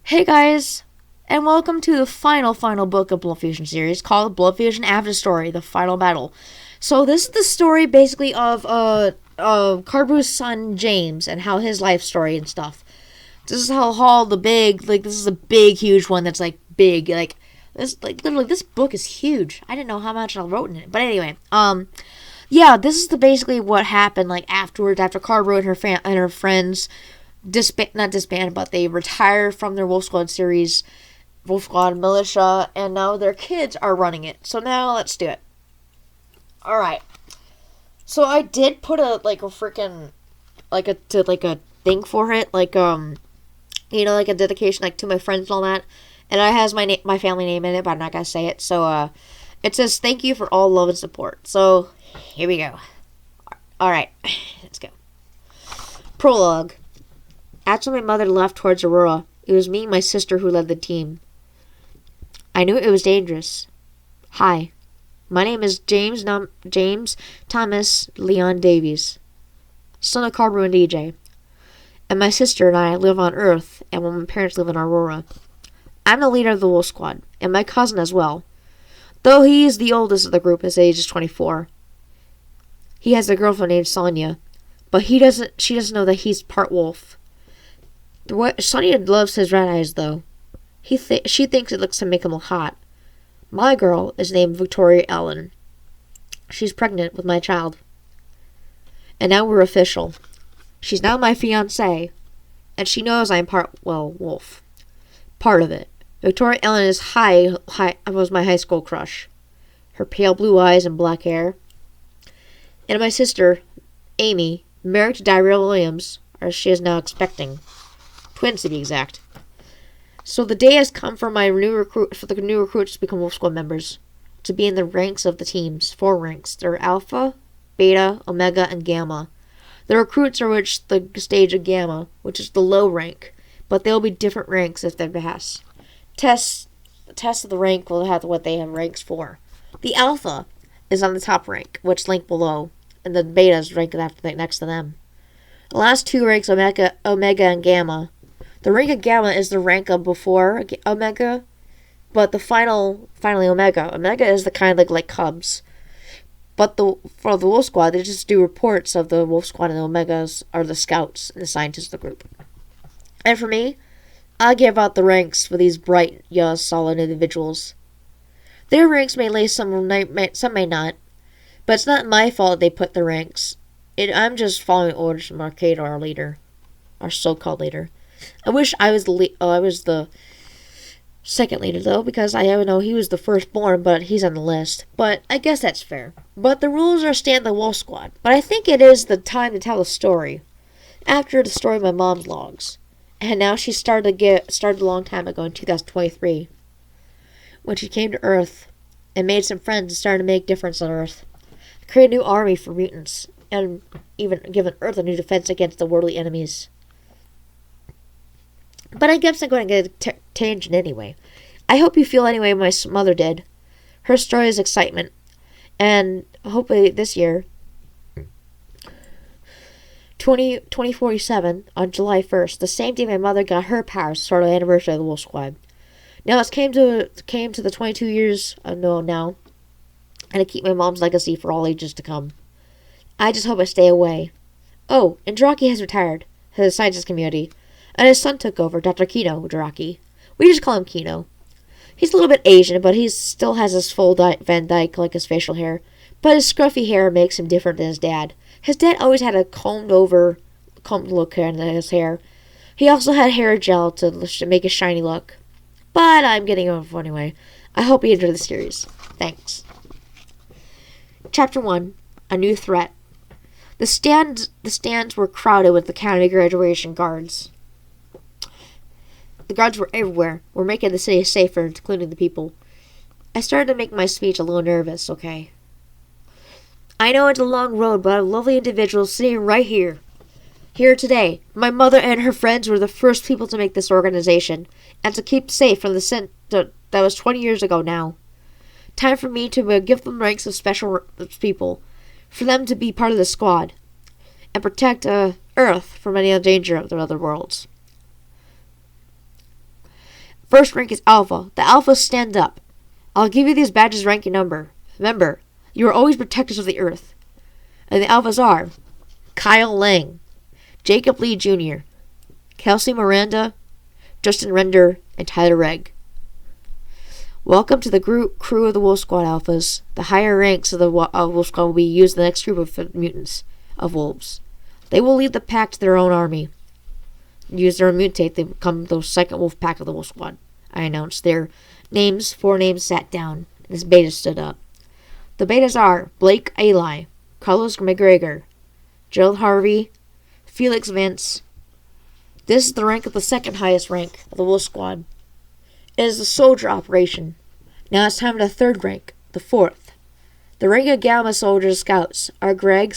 Hey guys, and welcome to the final book of Blood Fusion series called Blood Fusion Afterstory, The Final Battle. So this is the story basically of Carbu's son James and how his life story and stuff. This is how Hall the big, this is a big huge one that's big, literally this book is huge. I didn't know how much I wrote in it. But anyway, yeah, this is basically what happened afterwards after Carbu and her friends not disbanded, but they retired from their Wolf Squad series, Wolf Squad Militia, and now their kids are running it. So now let's do it. Alright. So I did put a thing for it, a dedication to my friends and all that. And it has my family name in it, but I'm not gonna say it. So it says thank you for all love and support. So here we go. Alright, let's go. Prologue. After my mother left towards Aurora, it was me and my sister who led the team. I knew it was dangerous. Hi, my name is James Thomas Leon Davies, son of Carbu and DJ. And my sister and I live on Earth, and my parents live in Aurora. I'm the leader of the Wolf Squad, and my cousin as well. Though he is the oldest of the group, his age is 24. He has a girlfriend named Sonia, but she doesn't know that he's part wolf. Sonia loves his red eyes, though. She thinks it looks to make him look hot. My girl is named Victoria Ellen. She's pregnant with my child. And now we're official. She's now my fiancée, and she knows I'm wolf. Part of it. Victoria Ellen was my high school crush. Her pale blue eyes and black hair. And my sister, Amy, married to Dyrell Williams, or she is now expecting. Twins to be exact. So the day has come for the new recruits to become Wolf Squad members, to be in the ranks of the teams. 4 ranks. They're Alpha, Beta, Omega, and Gamma. The recruits are the stage of Gamma, which is the low rank, but there will be different ranks if they pass. Tests of the rank will have what they have ranks for. The Alpha is on the top rank, which rank below, and the Beta is ranked next to them. The last 2 ranks, Omega and Gamma. The rank of Gamma is the rank of before Omega, but finally Omega. Omega is the kind like Cubs. But for the Wolf Squad, they just do reports of the Wolf Squad, and the Omegas are the scouts and the scientists of the group. And for me, I give out the ranks for these bright, young, solid individuals. Their ranks may lay some may not, but it's not my fault they put the ranks. I'm just following orders from Arcade, our leader, our so-called leader. I wish I was the second leader, though, because I know he was the firstborn, but he's on the list. But I guess that's fair. But the rules are stand the Wolf Squad. But I think it is the time to tell a story. After the story of my mom's logs. And now she started a long time ago in 2023. When she came to Earth and made some friends and started to make a difference on Earth. Create a new army for mutants. And even given Earth a new defense against the worldly enemies. But I guess I'm going to get a tangent anyway. I hope you feel anyway my mother did. Her story is excitement. And hopefully this year, 2047, on July 1st, the same day my mother got her powers, sort of anniversary of the Wolf Squad. Now it came to the 22 years now, and to keep my mom's legacy for all ages to come. I just hope I stay away. Oh, and Draki has retired, his scientist community. And his son took over, Dr. Kino Draki. We just call him Kino. He's a little bit Asian, but he still has his full Van Dyke like his facial hair. But his scruffy hair makes him different than his dad. His dad always had a combed look in his hair. He also had hair gel to make a shiny look. But I'm getting off anyway. I hope you enjoy the series. Thanks. Chapter 1. A New Threat. The stands were crowded with the academy graduation guards. The guards were everywhere. We're making the city safer, including the people. I started to make my speech a little nervous, okay? I know it's a long road, but I have lovely individuals sitting right here. Here today. My mother and her friends were the first people to make this organization, and to keep safe from the sin that was 20 years ago now. Time for me to give them ranks of special people, for them to be part of the squad, and protect Earth from any danger of the other worlds. First rank is Alpha. The Alphas stand up. I'll give you these badges rank and number. Remember, you are always protectors of the Earth. And the Alphas are Kyle Lang, Jacob Lee Jr., Kelsey Miranda, Justin Render, and Tyler Regg. Welcome to the crew of the Wolf Squad Alphas. The higher ranks of the Wolf Squad will be used in the next group of mutants of wolves. They will lead the pack to their own army. Use their mutate, they become the second wolf pack of the Wolf Squad. I announced their names. 4 names sat down. This beta stood up. The betas are Blake Eli, Carlos McGregor, Gerald Harvey, Felix Vance. This is the rank of the second highest rank of the Wolf Squad. It is a soldier operation. Now it's time for the third rank, the fourth. The rank of Gamma Soldiers Scouts are Greg,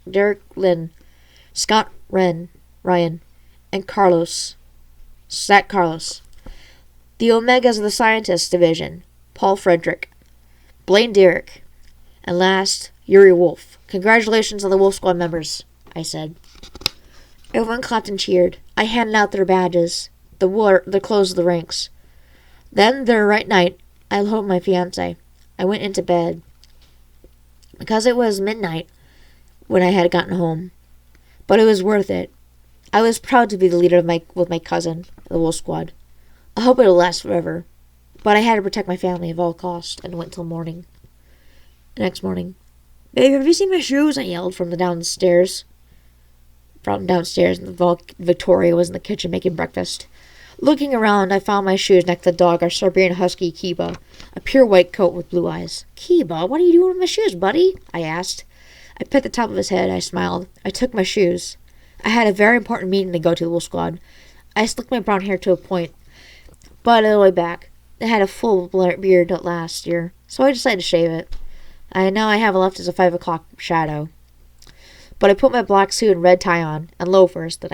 Derek Lynn, Scott Ryan, and Zach Carlos. The Omegas of the Scientists Division, Paul Frederick, Blaine Derrick, and last, Yuri Wolf. Congratulations on the Wolf Squad members, I said. Everyone clapped and cheered. I handed out their badges, the clothes of the ranks. Then, the right night, I told my fiancé. I went into bed. Because it was midnight when I had gotten home. But it was worth it. I was proud to be the leader with my cousin, the Wolf Squad. I hope it'll last forever. But I had to protect my family at all costs, and went till morning. The next morning. Babe, have you seen my shoes? I yelled from downstairs. And Victoria was in the kitchen making breakfast. Looking around, I found my shoes next to the dog, our Siberian Husky, Kiba, a pure white coat with blue eyes. Kiba, what are you doing with my shoes, buddy? I asked. I pet the top of his head. I smiled. I took my shoes. I had a very important meeting to go to the Wolf Squad. I slicked my brown hair to a point, but on the way back, I had a full beard last year, so I decided to shave it. Now I have left as a 5 o'clock shadow. But I put my black suit and red tie on, and loafers that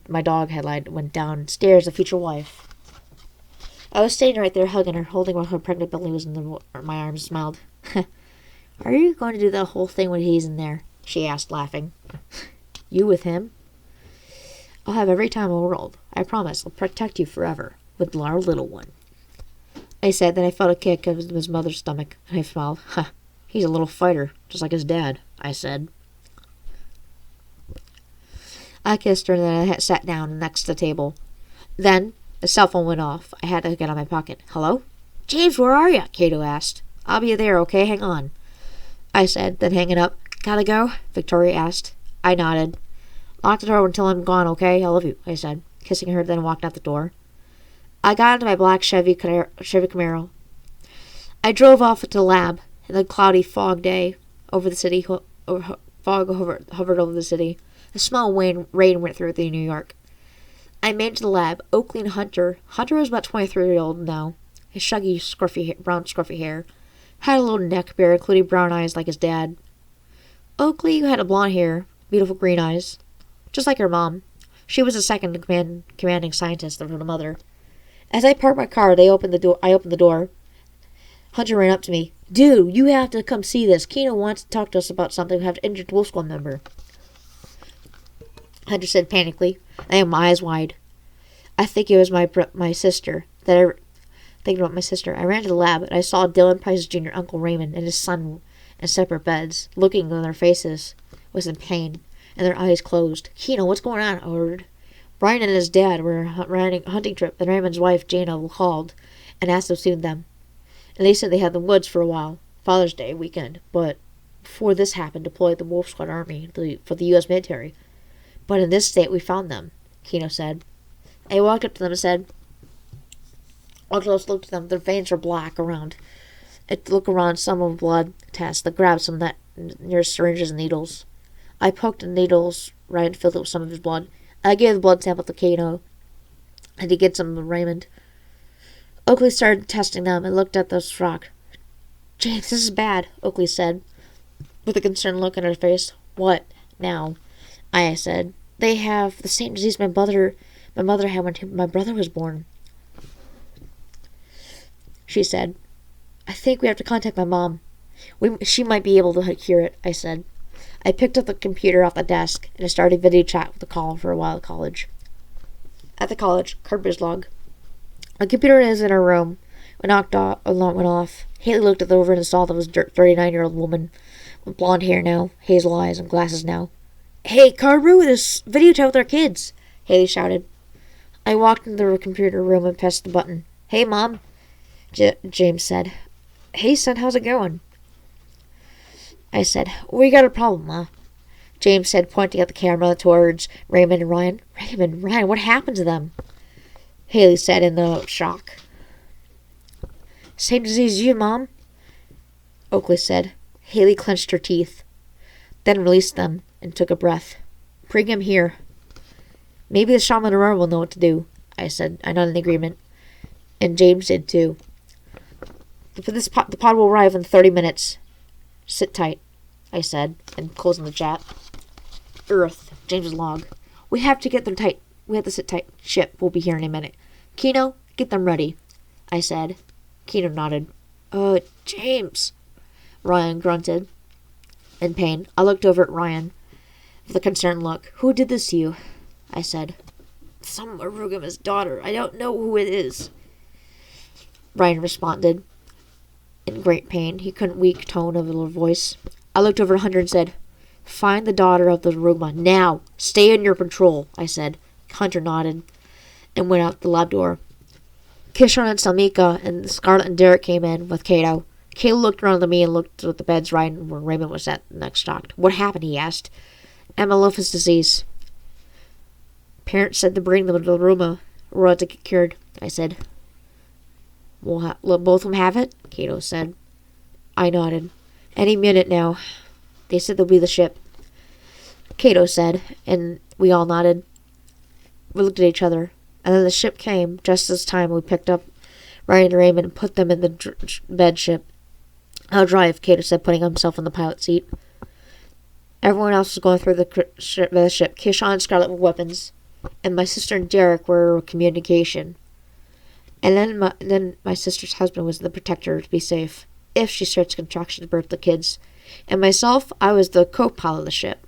my dog had went downstairs, the future wife. I was standing right there hugging her, holding while her pregnant belly was in my arms, and smiled. Are you going to do the whole thing when he's in there? She asked, laughing. You with him? I'll have every time in the world. I promise I'll protect you forever, with our little one. I said, then I felt a kick of his mother's stomach, and I smiled. He's a little fighter, just like his dad, I said. I kissed her, and then I sat down next to the table. Then, the cell phone went off. I had to get out of my pocket. Hello? James, where are you? Cato asked. I'll be there, okay? Hang on. I said, then hanging up. Gotta go? Victoria asked. I nodded. Lock the door until I'm gone, okay? I love you, I said, kissing her, then walked out the door. I got into my black Chevy Camaro. I drove off to the lab in the cloudy fog day over the city. Fog hovered over the city. A small rain went through New York. I made it to the lab. Oakley and Hunter. Hunter was about 23 years old now. His shaggy, brown, scruffy hair. Had a little neck beard, including brown eyes like his dad. Oakley had a blonde hair, beautiful green eyes, just like her mom. She was the second commanding scientist of her mother. As I parked my car, I opened the door. Hunter ran up to me. Dude, you have to come see this. Keno wants to talk to us about something. We have an injured Wolf Squad member. Hunter said panically. I had my eyes wide. I think it was my sister. Thinking about my sister, I ran to the lab and I saw Dylan Price's Jr., Uncle Raymond, and his son in separate beds, looking on their faces was in pain, and their eyes closed. Keno, what's going on? I ordered. Brian and his dad were running a hunting trip, and Raymond's wife, Jana, called and asked to see them. And they said they had the woods for a while, Father's Day weekend, but before this happened, deployed the Wolf Squad Army for the U.S. military. But in this state, we found them, Keno said. I walked up to them and said, looked at them. Their veins were black around. I looked around some of the blood tests. I grabbed some of that near syringes and needles. I poked the needles right and filled it with some of his blood. I gave the blood sample to Keno, and he get some of Raymond. Oakley started testing them and looked at the rock. James, this is bad, Oakley said, with a concerned look on her face. What now? I said. They have the same disease my mother had when my brother was born. She said, I think we have to contact my mom. She might be able to cure it, I said. I picked up the computer off the desk and I started video chat with the call for a while at college. At the college, Carpenter's log. A computer is in her room. When knocked off, alarm went off. Haley looked at the over and saw that it was a 39-year-old woman with blonde hair now, hazel eyes, and glasses now. "Hey, Carbu, this video chat with our kids," Haley shouted. I walked into the computer room and pressed the button. "Hey, Mom," James said. "Hey, son, how's it going?" I said, "We got a problem, Ma," James said, pointing at the camera towards Raymond and Ryan. Ryan, what happened to them?" Haley said in shock. "Same disease as you, Mom," Oakley said. Haley clenched her teeth, then released them and took a breath. "Bring him here." "Maybe the shaman Aurora will know what to do," I said. I nodded in agreement. And James did too. The pod will arrive in 30 minutes. "Sit tight," I said, and closing the chat. Earth, James's log. We have to get them tight. We have to sit tight. Ship will be here in a minute. Kino, get them ready," I said. Kino nodded. James," Ryan grunted in pain. I looked over at Ryan with a concerned look. "Who did this to you?" I said. "Some Arugama's daughter. I don't know who it is," Ryan responded in great pain. He couldn't weak tone of a voice. I looked over at Hunter and said, "Find the daughter of the Arugama. Now! Stay in your patrol," I said. Hunter nodded and went out the lab door. Kishon and Salmika and Scarlett and Derek came in with Kato. Kato looked around at me and looked at the beds where Raymond was at, next shocked. "What happened?" he asked. "Amylophis disease. Parents said to bring them to the Aurora to get cured," I said. "Will both of them have it?" Kato said. I nodded. "Any minute now. They said they'll be the ship," Kato said, and we all nodded. We looked at each other, and then the ship came. Just as time, we picked up Ryan and Raymond and put them in the bed ship. "I'll drive," Kato said, putting himself in the pilot seat. Everyone else was going through the ship. Kishon and Scarlett with weapons, and my sister and Derek were communication. And then my sister's husband was the protector to be safe, if she starts contraction to birth the kids. And myself, I was the co-pilot of the ship.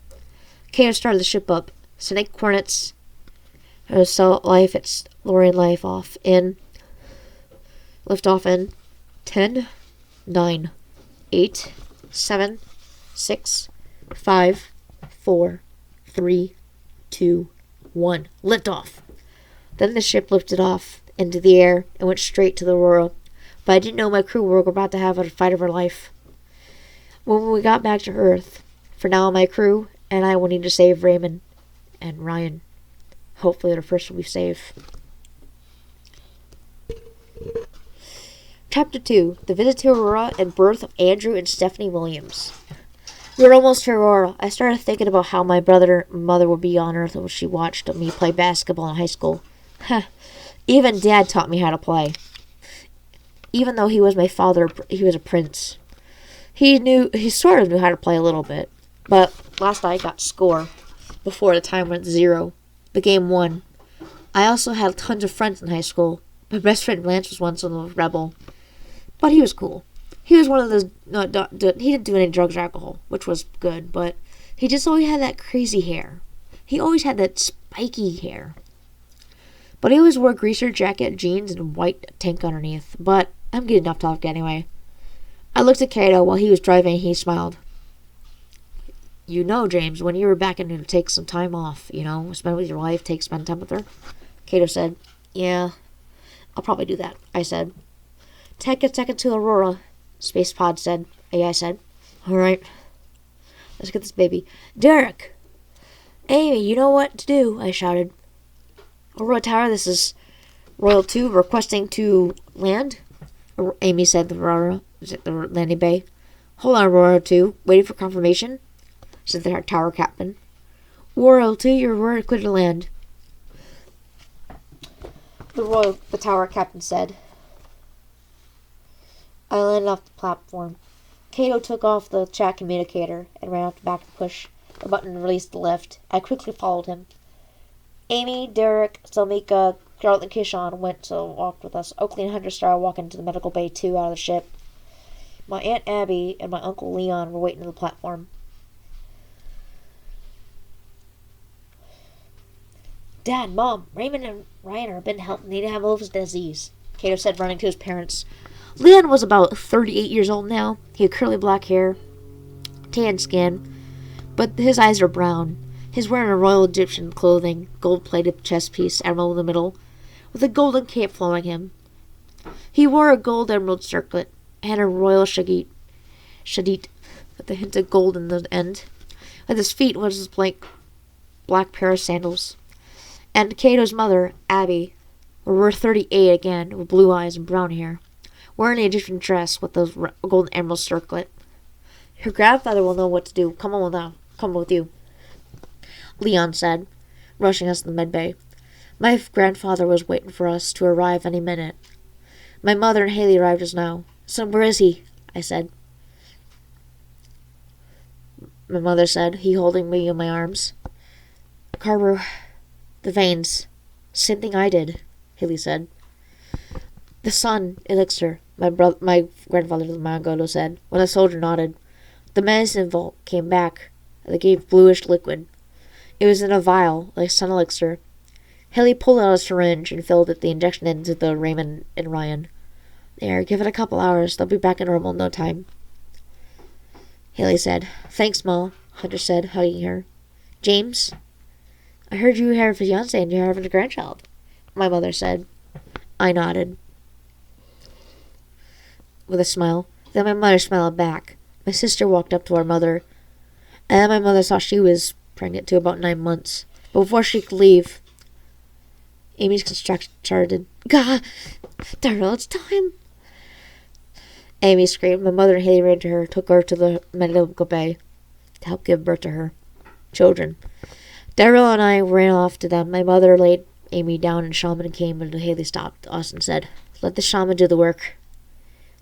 Kato started the ship up. Snake coordinates. So life, it's lowering life off. Lift off in 10, 9, 8, 7, 6, 5, 4, 3, 2, 1. Lift off. Then the ship lifted off into the air and went straight to the Aurora. But I didn't know my crew were about to have a fight of our life. When we got back to Earth, for now my crew and I will need to save Raymond and Ryan. Hopefully the first will be safe. Chapter 2. The Visit to Aurora and Birth of Andrew and Stephanie Williams. We were almost to Aurora. I started thinking about how my mother would be on Earth when she watched me play basketball in high school. Even Dad taught me how to play. Even though he was my father, he was a prince. He sort of knew how to play a little bit. But last night I got score before the time went 0. The game won. I also had tons of friends in high school. My best friend Lance was once a rebel. But he was cool. He was one of those... he didn't do any drugs or alcohol, which was good. But he just always had that crazy hair. He always had that spiky hair. But he always wore a greaser jacket, jeans, and a white tank underneath. But I'm getting off topic anyway. I looked at Kato while he was driving and he smiled. "You know, James, when you were back in to take some time off, spend with your wife, spend time with her?" Kato said. "Yeah, I'll probably do that," I said. "Take a second to Aurora," Space Pod said. AI said. "All right. Let's get this baby." "Derek! Amy, you know what to do," I shouted. "Aurora Tower, this is Royal 2 requesting to land," Amy said the landing bay. "Hold on, Aurora 2. Waiting for confirmation," said the tower captain. "Royal 2, you're clear to land," the tower captain said. I landed off the platform. Kato took off the chat communicator and ran off the back to push the button and release the lift. I quickly followed him. Amy, Derek, Salmika, Scarlett, and Kishon went to walk with us. Oakley and Hunter started walking into the medical bay 2 out of the ship. My Aunt Abby and my Uncle Leon were waiting on the platform. "Dad, Mom, Raymond and Ryan are been helped need to have Amylophis disease," Cato said, running to his parents. Leon was about 38 years old now. He had curly black hair, tan skin, but his eyes were brown. He was wearing a royal Egyptian clothing, gold-plated chest piece, emerald in the middle, with a golden cape flowing him. He wore a gold emerald circlet and a royal shadit, with a hint of gold in the end. At his feet was his black pair of sandals. And Cato's mother, Abby, were 38 again, with blue eyes and brown hair, wearing an Egyptian dress with those golden emerald circlet. Your grandfather will know what to do. Come on now. Come with you, Leon said, rushing us to the medbay. My grandfather was waiting for us to arrive any minute. My mother and Haley arrived just now. So where is he? I said. My mother said, he holding me in my arms. Carver, the veins. Same thing I did, Haley said. The sun, elixir, my grandfather Mangoto said, when the soldier nodded. The medicine vault came back. They gave bluish liquid. It was in a vial, like sun elixir. Haley pulled out a syringe and filled the injection into the Raymond and Ryan. There, give it a couple hours. They'll be back in normal in no time. Haley said, Thanks, Ma, Hunter said, hugging her. James? I heard you have a fiancé and you're having a grandchild, my mother said. I nodded with a smile. Then my mother smiled back. My sister walked up to our mother, and then my mother saw she was pregnant to about 9 months. But before she could leave, Amy's contraction started. God, Daryl, it's time. Amy screamed. My mother and Haley ran to her, took her to the medical bay to help give birth to her children. Daryl and I ran off to them. My mother laid Amy down and shaman came and Haley stopped us and said, Let the shaman do the work.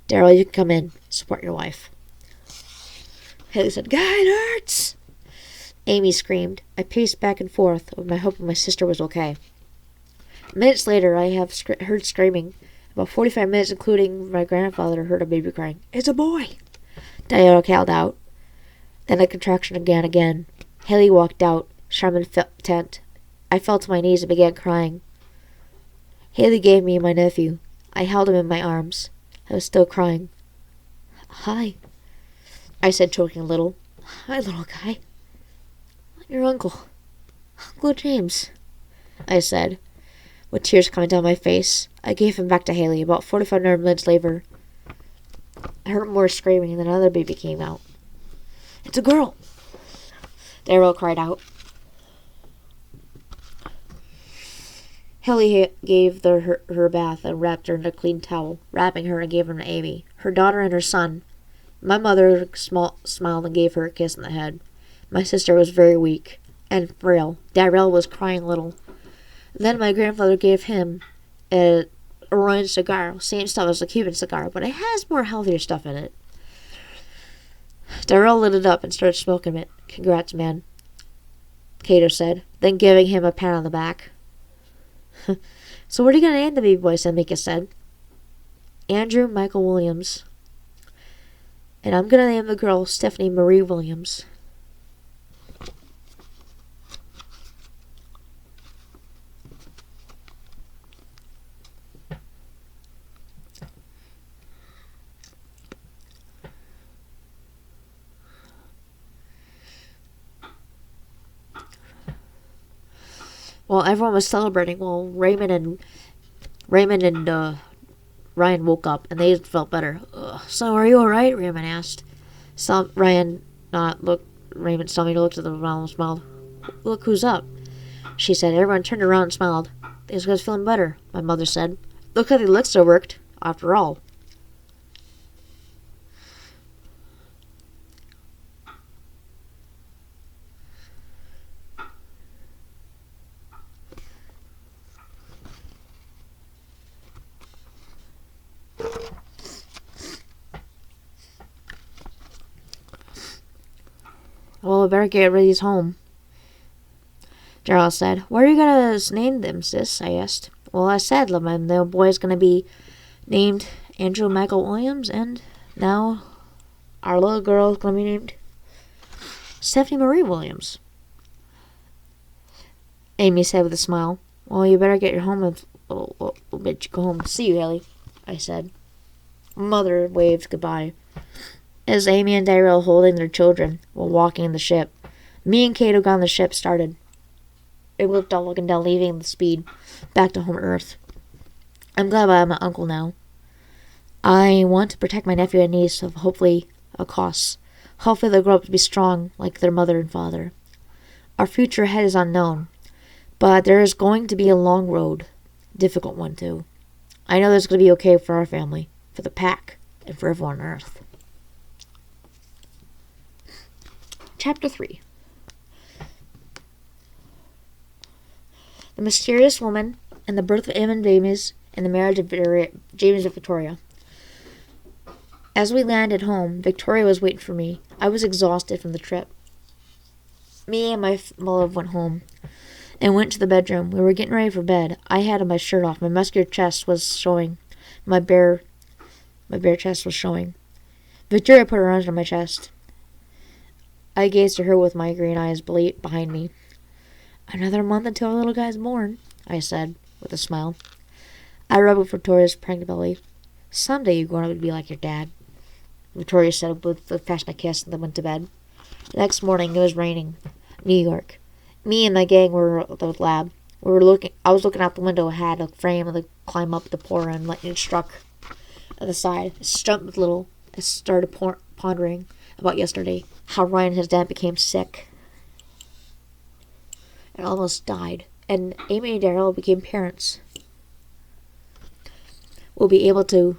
Daryl, you can come in. Support your wife. Haley said, God, it hurts. Amy screamed. I paced back and forth with my hope my sister was okay. Minutes later, I have heard screaming. About 45 minutes, including my grandfather, heard a baby crying. It's a boy. Daryl called out. Then a contraction again. Haley walked out. Shaman tent. I fell to my knees and began crying. Haley gave me my nephew. I held him in my arms. I was still crying. Hi, I said, choking a little. Hi, little guy. Your uncle. Uncle James, I said, with tears coming down my face. I gave him back to Haley. About 45 minutes later, I heard more screaming, and then another baby came out. It's a girl, Daryl cried out. Haley gave her a bath and wrapped her in a clean towel, wrapping her and gave her to Amy, her daughter and her son. My mother smiled and gave her a kiss on the head. My sister was very weak and frail. Daryl was crying a little. Then my grandfather gave him a Orion cigar, same stuff as a Cuban cigar, but it has more healthier stuff in it. Daryl lit it up and started smoking it. Congrats, man, Cato said, then giving him a pat on the back. So what are you going to name the baby boy, Samika said. Andrew Michael Williams. And I'm going to name the girl Stephanie Marie Williams. While everyone was celebrating, Raymond and Ryan woke up and they felt better. So are you all right? Raymond asked. Raymond suddenly looked at the ground and smiled. Look who's up, she said. Everyone turned around and smiled. These guys feeling better, my mother said. Look how the elixir worked, after all. Well, we better get Reddy's home, Daryl said. What are you going to name them, sis? I asked. Well, I said, the boy's going to be named Andrew Michael Williams, and now our little girl is going to be named Stephanie Marie Williams, Amy said with a smile. Well, you better get your home We'll let you go home. See you, Haley, I said. Mother waved goodbye. As Amy and Daryl holding their children while walking in the ship, me and Kato got on the ship started. It whipped out looking down, leaving the speed back to home Earth. I'm glad I'm my uncle now. I want to protect my nephew and niece of hopefully a cause. Hopefully they'll grow up to be strong like their mother and father. Our future ahead is unknown, but there is going to be a long road. Difficult one, too. I know there's going to be okay for our family, for the pack, and for everyone on Earth. Chapter 3. The Mysterious Woman and the Birth of Em and James and the Marriage of James and Victoria. As we landed home, Victoria was waiting for me. I was exhausted from the trip. Me and my love went home and went to the bedroom. We were getting ready for bed. I had my shirt off. My muscular chest was showing. My bare chest was showing. Victoria put her arms on my chest. I gazed at her with my green eyes behind me. Another month until our little guy's born, I said, with a smile. I rubbed Victoria's pregnant belly. Someday you're going to be like your dad, Victoria said with a passionate kiss, and then went to bed. The next morning, it was raining. New York. Me and my gang were at the lab. I was looking out the window. I had a frame to climb up the pour, and lightning struck at the side. I stumped a little. I started pondering about yesterday, how Ryan and his dad became sick and almost died, and Amy and Daryl became parents. We'll be able to,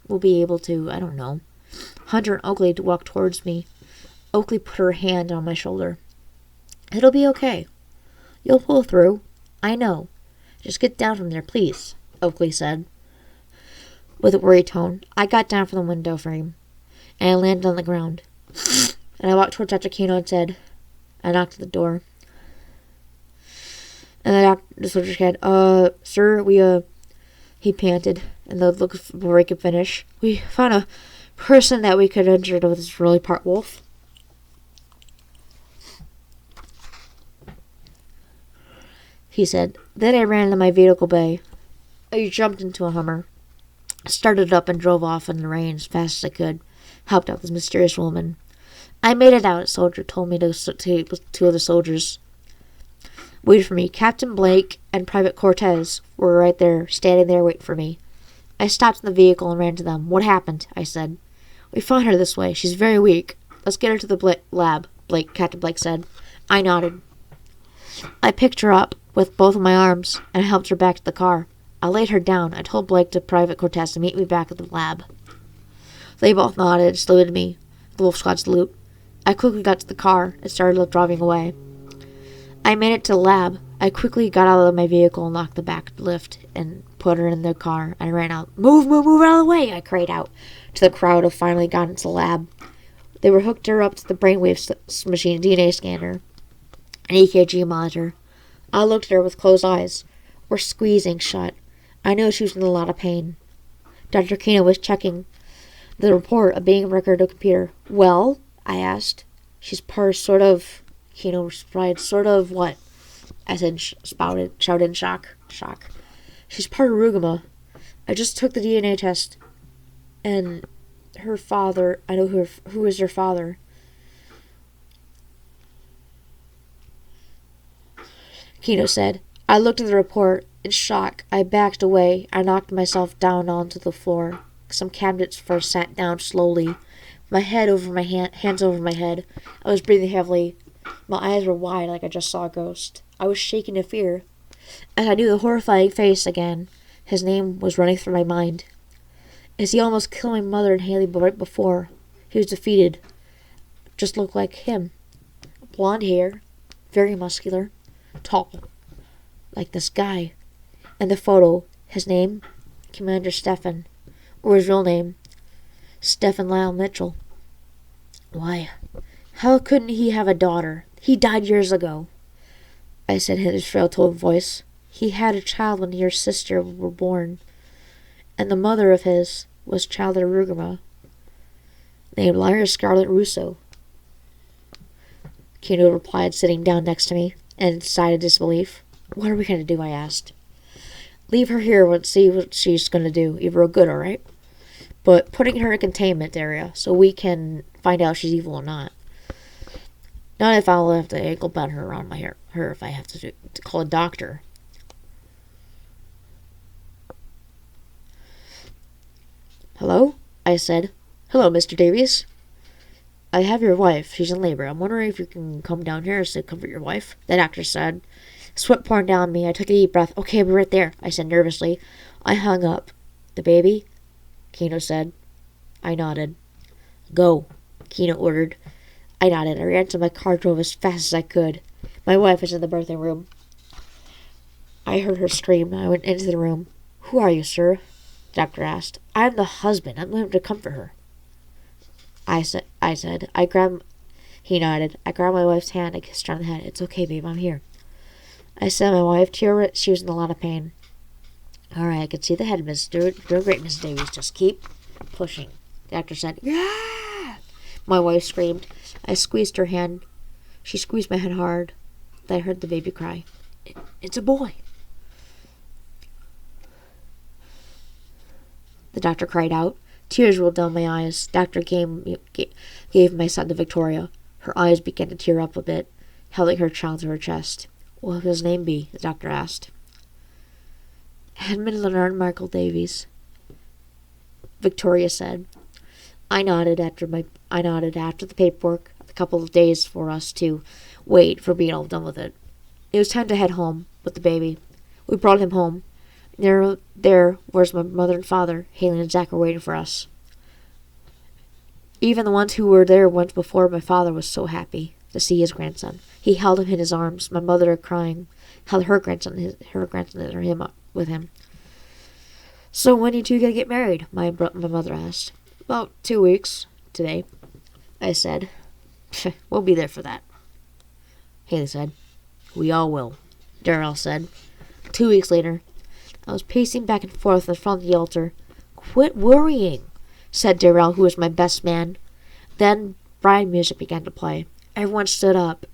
I don't know. Hunter and Oakley walked towards me. Oakley put her hand on my shoulder. It'll be okay. You'll pull through. I know. Just get down from there, please, Oakley said. With a worried tone, I got down from the window frame, and I landed on the ground. And I walked towards Dr. Kino and said, I knocked at the door. And the soldier said, sir, he panted, and the look before he could finish. We found a person that we could injure with this really part wolf. He said. Then I ran into my vehicle bay. I jumped into a Hummer, started it up, and drove off in the rain as fast as I could. Helped out this mysterious woman. I made it out, a soldier told me to two other soldiers. Waited for me. Captain Blake and Private Cortez were right there, standing there waiting for me. I stopped in the vehicle and ran to them. What happened? I said. We found her this way. She's very weak. Let's get her to the lab, Captain Blake said. I nodded. I picked her up with both of my arms and helped her back to the car. I laid her down. I told Blake to Private Cortez to meet me back at the lab. They both nodded and saluted me. The Wolf Squad salute. I quickly got to the car and started driving away. I made it to the lab. I quickly got out of my vehicle and locked the back lift and put her in the car. I ran out. Move out of the way, I cried out to the crowd who finally got into the lab. They were hooked her up to the brainwave machine, DNA scanner, an EKG monitor. I looked at her with closed eyes. We're squeezing shut. I knew she was in a lot of pain. Dr. Kino was checking the report of being record of computer. Well, I asked. She's sort of. Kino replied, sort of what? I said, shouted in shock. She's part of Rugama. I just took the DNA test. And her father, I know who is her father. Kino said. I looked at the report in shock. I backed away. I knocked myself down onto the floor. Some cabinets first sat down slowly. My head over my hands over my head. I was breathing heavily. My eyes were wide like I just saw a ghost. I was shaking in fear. As I knew the horrifying face again, his name was running through my mind. As he almost killed my mother and Haley right before, he was defeated. Just looked like him. Blonde hair, very muscular, tall, like this guy. And the photo, his name, Commander Stefan, or his real name, Stephen Lyle Mitchell. Why, how couldn't he have a daughter? He died years ago, I said in his frail tone voice. He had a child when your sister were born, and the mother of his was child of Rugama, named Lyra Scarlett Russo. Kino replied, sitting down next to me, in decided disbelief. What are we going to do? I asked. Leave her here and see what she's going to do. Evil or good, alright? But putting her in a containment area so we can find out if she's evil or not. Not if I'll have to ankle bend her around my hair. Her if I have to call a doctor. Hello? I said. Hello, Mr. Davies. I have your wife. She's in labor. I'm wondering if you can come down here to comfort your wife. The doctor said. Sweat pouring down me. I took a deep breath. Okay, I'll be right there, I said nervously. I hung up. The baby? Keno said. I nodded. Go, Keno ordered. I nodded. I ran to my car, drove as fast as I could. My wife was in the birthing room. I heard her scream. I went into the room. Who are you, sir? The doctor asked. I'm the husband. I'm going to comfort her. I said. He nodded. I grabbed my wife's hand. I kissed her on the head. It's okay, babe. I'm here. I said my wife to her. She was in a lot of pain. All right, I could see the head, Miss Stewart. Doing great, Miss Davies. Just keep pushing. The doctor said, yeah! My wife screamed. I squeezed her hand. She squeezed my hand hard. Then I heard the baby cry. It's a boy. The doctor cried out. Tears rolled down my eyes. Doctor gave my son to Victoria. Her eyes began to tear up a bit, holding her child to her chest. What will his name be? The doctor asked. Edmund Leonard Michael Davies, Victoria said. I nodded after the paperwork, a couple of days for us to wait for being all done with it. It was time to head home with the baby. We brought him home. There was my mother and father. Haley and Zach were waiting for us. Even the ones who were there once before, my father was so happy to see his grandson. He held him in his arms. My mother, crying, held her grandson and him up with him. So when are you two going to get married? My mother asked. About 2 weeks today, I said. We'll be there for that. Haley said. We all will, Darrell said. 2 weeks later, I was pacing back and forth in front of the altar. Quit worrying, said Darrell, who was my best man. Then bride music began to play. Everyone stood up.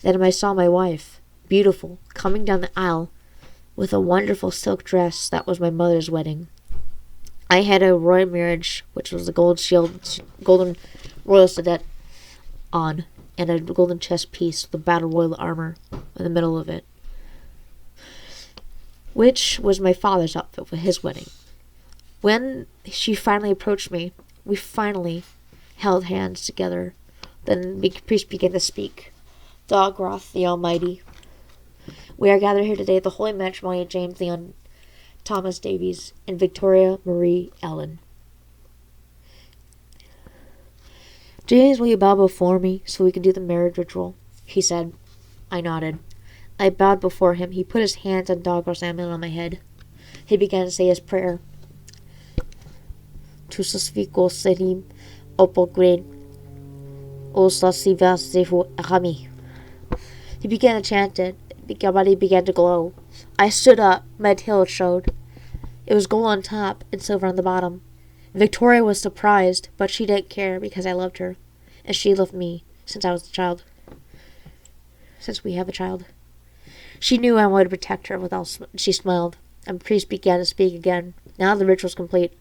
Then I saw my wife, beautiful, coming down the aisle with a wonderful silk dress that was my mother's wedding. I had a royal marriage, which was a golden royal sedan on, and a golden chest piece with a battle royal armor in the middle of it, which was my father's outfit for his wedding. When she finally approached me, we finally held hands together. Then the priest began to speak. Doggroth, the Almighty, we are gathered here today at the holy matrimony of James Leon Thomas Davies and Victoria Marie Ellen. James, will you bow before me so we can do the marriage ritual? He said. I nodded. I bowed before him. He put his hands on Doggroth's amulet on my head. He began to say his prayer. Tusasviko serim opogren osasiva sefu ahami. He began to chant it. My body began to glow. I stood up. My tail showed. It was gold on top and silver on the bottom. Victoria was surprised, but she didn't care because I loved her, and she loved me since I was a child. Since we have a child. She knew I wanted to protect her. She smiled, and the priest began to speak again. Now the ritual was complete.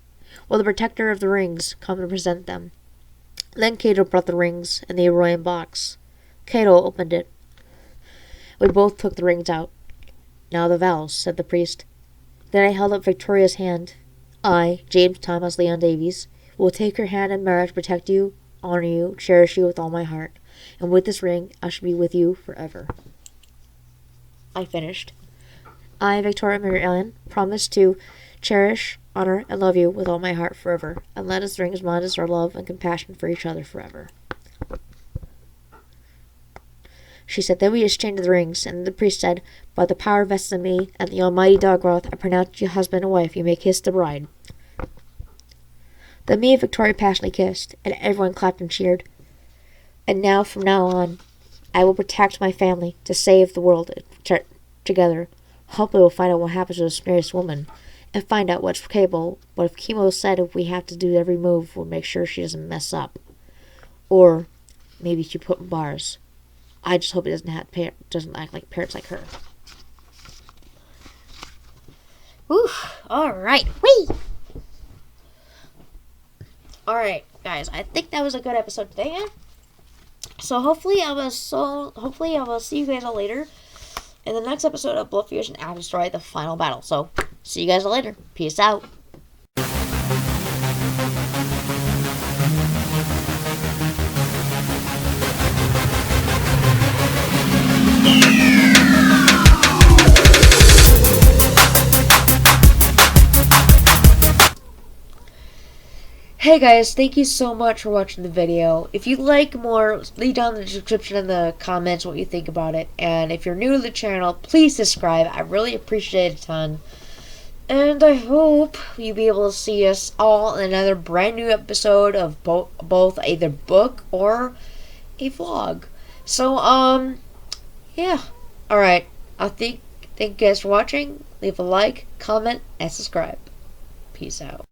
Will the protector of the rings come to present them? Then Cato brought the rings and the Aurora box. Cato opened it. We both took the rings out. Now the vows, said the priest. Then I held up Victoria's hand. I, James Thomas Leon Davies, will take her hand in marriage, protect you, honor you, cherish you with all my heart. And with this ring, I shall be with you forever. I finished. I, Victoria Mary Ellen, promise to cherish, honor, and love you with all my heart forever, and let us rings remind us our love and compassion for each other forever. She said, then we exchanged the rings, and the priest said, by the power vested in me and the almighty Doggroth, I pronounce you husband and wife. You may kiss the bride. Then me and Victoria passionately kissed, and everyone clapped and cheered. And now, from now on, I will protect my family to save the world together. Hopefully we'll find out what happens to this mysterious woman, and find out what's capable. But if Chemo said if we have to do every move, we'll make sure she doesn't mess up. Or maybe she put in bars. I just hope it doesn't act like parents like her. Whew. Alright. Whee! Alright, guys. I think that was a good episode today. So hopefully I will see you guys all later in the next episode of Blood Fusion Afterstory, the final battle. So see you guys all later. Peace out. Hey guys, thank you so much for watching the video. If you'd like more, leave down in the description in the comments what you think about it. And if you're new to the channel, please subscribe. I really appreciate it a ton. And I hope you'll be able to see us all in another brand new episode of both either book or a vlog. So, yeah. Alright, thank you guys for watching. Leave a like, comment, and subscribe. Peace out.